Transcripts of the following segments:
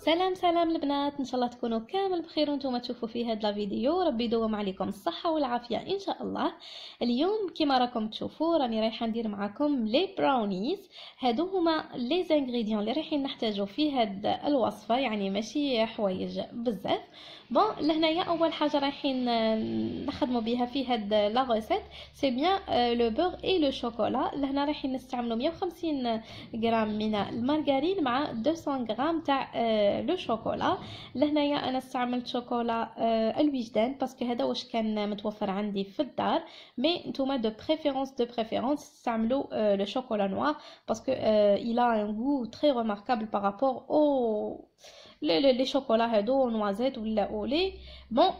سلام سلام البنات، ان شاء الله تكونوا كامل بخير وانتم تشوفوا في هذا الفيديو. ربي يدوم عليكم الصحه والعافيه ان شاء الله. اليوم كما راكم تشوفوا راني رايحه ندير معكم لي براونيز. هادو هما لي زانغريديون اللي رايحين نحتاجو في هاد الوصفه، يعني ماشي حوايج بزاف. بون لهنايا اول حاجه رايحين نخدموا بها في هاد لا ريسيت سي بيان لو بور اي لو شوكولا. لهنا رايحين نستعملوا 150 غرام من المارغرين مع 200 غرام تاع لو شوكولا. لهنايا انا استعملت شوكولا الوجدان باسكو هذا واش كان متوفر عندي في الدار، مي نتوما دو بريفيرونس استعملوا لو شوكولا نوار باسكو il a un goût très remarquable par rapport au لي شوكولا هادو نوازيت ولا اولي. بون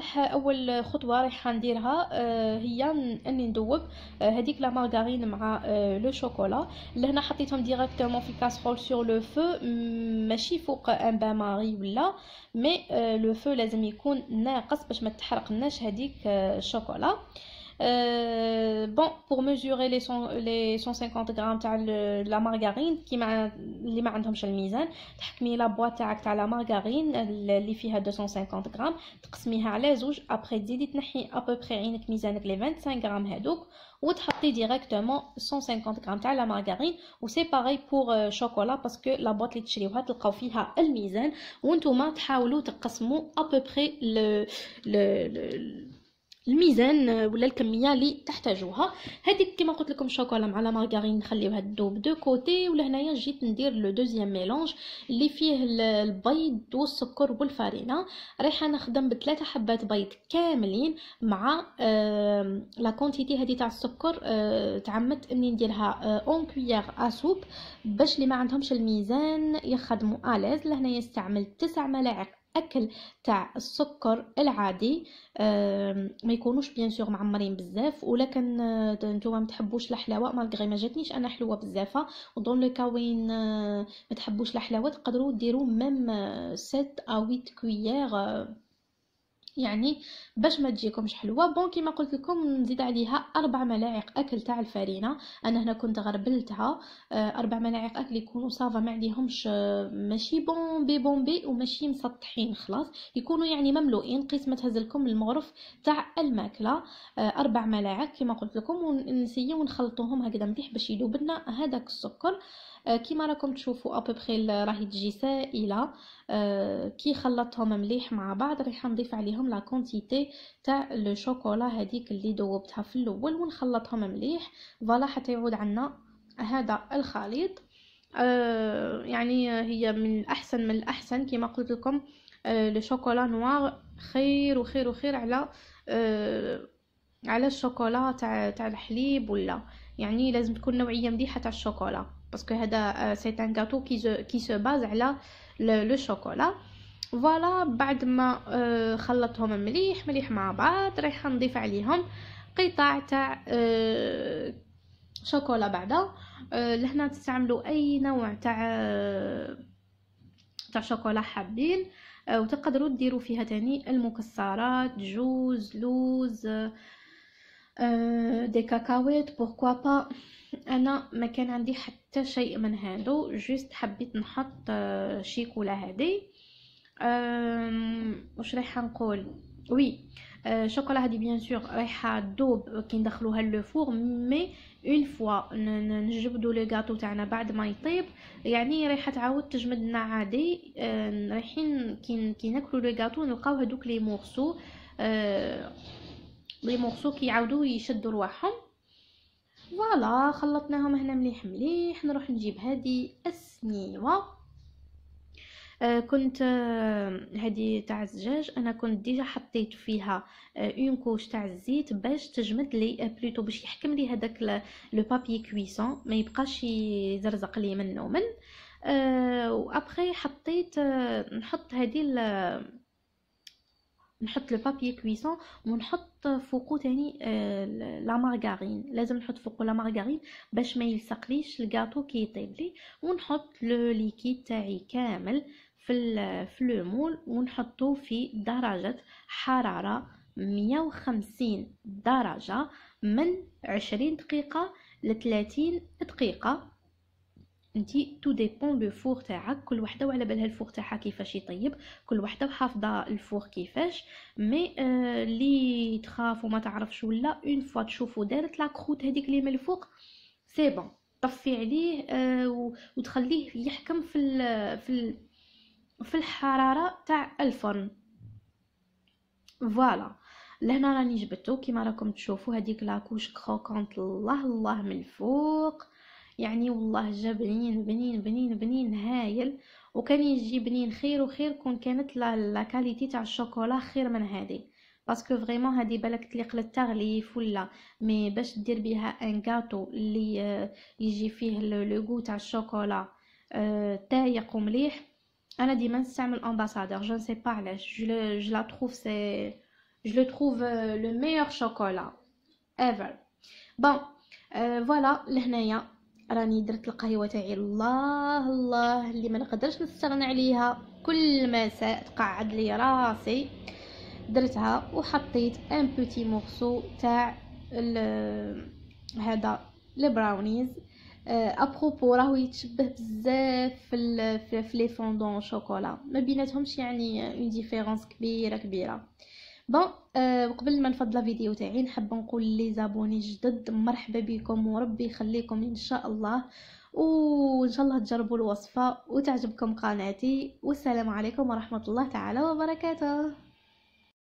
اول خطوه رايحه نديرها هي اني ندوب هذيك لا مارغرين مع لو شوكولا. لهنا حطيتهم ديريكتومون في الكاسرول سور لو فو، ماشي فوق ان بان ماري ولا، مي لو فو لازم يكون ناقص باش ما تحرقناش هذيك الشوكولا. بون pour mesurer les 150 غرام تاع لا مارغرين كيما اللي ما عندهمش الميزان، تحكمي لا بوا تاعك تاع لا مارغرين اللي فيها 250 غرام تقسميها على زوج، ابري تزيدي تنحي ابوبري عينك ميزانك لي 25 غرام هذوك وتحطي ديريكتومون 150 غرام تاع لا مارغرين. و سي باغي بور شوكولا باسكو لا بواط اللي تشريوها تلقاو فيها الميزان، وانتوما تحاولوا تقسموا ابوبري الميزان ولا الكميه اللي تحتاجوها. هذيك كما قلت لكم شوكولا مع لا مارغرين نخليوها تذوب دو كوتي. ولهنايا جيت ندير لو دوزيام ميلونج اللي فيه البيض والسكر والفارينه. رايحه نخدم بثلاثه حبات بيض كاملين مع لا كونتيتي هذه تاع السكر. تعمدت اني نديرها اون كويير ا سوب باش اللي ما عندهمش الميزان يخدموا اليز. لهنايا استعملت 9 ملاعق اكل تاع السكر العادي، ما يكونوش بيان سور معمرين بزاف، ولكن نتوما ما تحبوش الحلاوه مالغري ما جاتنيش انا حلوه بزاف. ودون لو كاوين ما تحبوش الحلاوه تقدروا ديروا ميم 7 او 8 كويير يعني باش ما تجيكمش حلوه. بون كيما قلت لكم نزيد عليها 4 ملاعق اكل تاع الفارينه. انا هنا كنت غربلتها 4 ملاعق اكل يكونوا صافا ما عليهمش ماشي بومبي وماشي مسطحين، خلاص يكونوا يعني مملوئين قيس ما تهز لكم المغرف تاع الماكله. 4 ملاعق كيما قلت لكم، ونسيو نخلطوهم هكذا مليح باش يذوب لنا هذاك السكر. كيما راكم تشوفوا ابوبري راهي تجي سائله. كي خلطتهم مليح مع بعض راح نضيف عليهم لا كونتيتي تاع لو شوكولا هذيك اللي ذوبتها في الاول ونخلطهم مليح فوالا حتى يعود عنا هذا الخليط. يعني هي من الاحسن كيما قلت لكم لو شوكولا نوار خير وخير وخير على الشوكولا تاع الحليب، ولا يعني لازم تكون نوعيه مليحه تاع الشوكولا باسكو هذا سي ان غاتو كي سو باز على لو شوكولا. فوالا بعد ما خلطتهم مليح مع بعض رايحه نضيف عليهم قطع تاع شوكولا بعدا. لهنا تستعملوا اي نوع تاع شوكولا حابين، وتقدروا ديروا فيها تاني المكسرات، جوز، لوز، دي كاكاويت بوركوا با. انا ما كان عندي حتى شيء من هادو، جوست حبيت نحط شيكولا هذه. واش رايحه نقول وي شوكولا هذه بيان سور رايحه تذوب كي ندخلوها لو فور، مي اون فوا نجبدوا لو غاتو تاعنا بعد ما يطيب يعني رايحه تعاود تجمد لنا عادي. رايحين كي ناكلوا لو غاتو نلقاو هذوك لي مورسو كي يعاودوا يشدوا رواحهم. فوالا خلطناهم هنا مليح نروح نجيب هذه السنيوه. كنت هذه تاع الزجاج انا كنت ديجا حطيت فيها اون كوش تاع الزيت باش تجمد لي بلوتو باش يحكم لي هذاك لو بابي كويسون ما يبقاش يزرزق لي منه من. وابري حطيت نحط نحط لو بابي كويسون ونحط فوقو تاني لا مارغرين. لازم نحط فوقو لا مارغرين باش ما يلصقليش الغاتو كي يطيب لي. ونحط لو ليكيد تاعي كامل في لو مول ونحطو في درجة حرارة 150 درجة من 20 دقيقة ل 30 دقيقة. انتي تو ديبون لو فور تاعك، كل وحده وعلى بالها الفور تاعها كيفاش يطيب، كل وحده وحافظه الفور كيفاش. مي اللي تخاف وما تعرفش ولا اون فوا تشوفو دارت لا كروت هذيك اللي من الفوق، سي بون طفي عليه وتخليه يحكم في الحراره تاع الفرن. فوالا، لهنا راني جبدتو كيما راكم تشوفوا هذيك لاكوش كروكونت، الله الله من الفوق، يعني والله جا بنين بنين بنين بنين هايل. وكان يجي بنين خير وخير كون كانت لا كاليتي تاع الشوكولا خير من هذه، باسكو فريمون هذه بالك تليق للتغليف ولا، مي باش دير بها ان غاتو اللي يجي فيه لو غو تاع الشوكولا تايق ومليح. انا ديما نستعمل امباسادور، جو نسي با علاش، جو لا تروف سي، je le trouve le meilleur chocolat ever. bon فوالا لهنايا راني درت القهوه تاعي، الله الله اللي ما نقدرش نستغنى عليها، كل مساء تقعد لي راسي درتها، وحطيت ان بوتي مورسو تاع هذا البراونيز. ابروبو راهو يتشبه بزاف في لي فوندون شوكولا، ما بيناتهمش يعني اون ديفيرونس كبيره كبيره. بون وقبل ما نفضل الفيديو تاعي نحب نقول لي زابوني جدد مرحبا بكم وربي يخليكم ان شاء الله، وان شاء الله تجربوا الوصفه وتعجبكم قناتي، والسلام عليكم ورحمه الله تعالى وبركاته.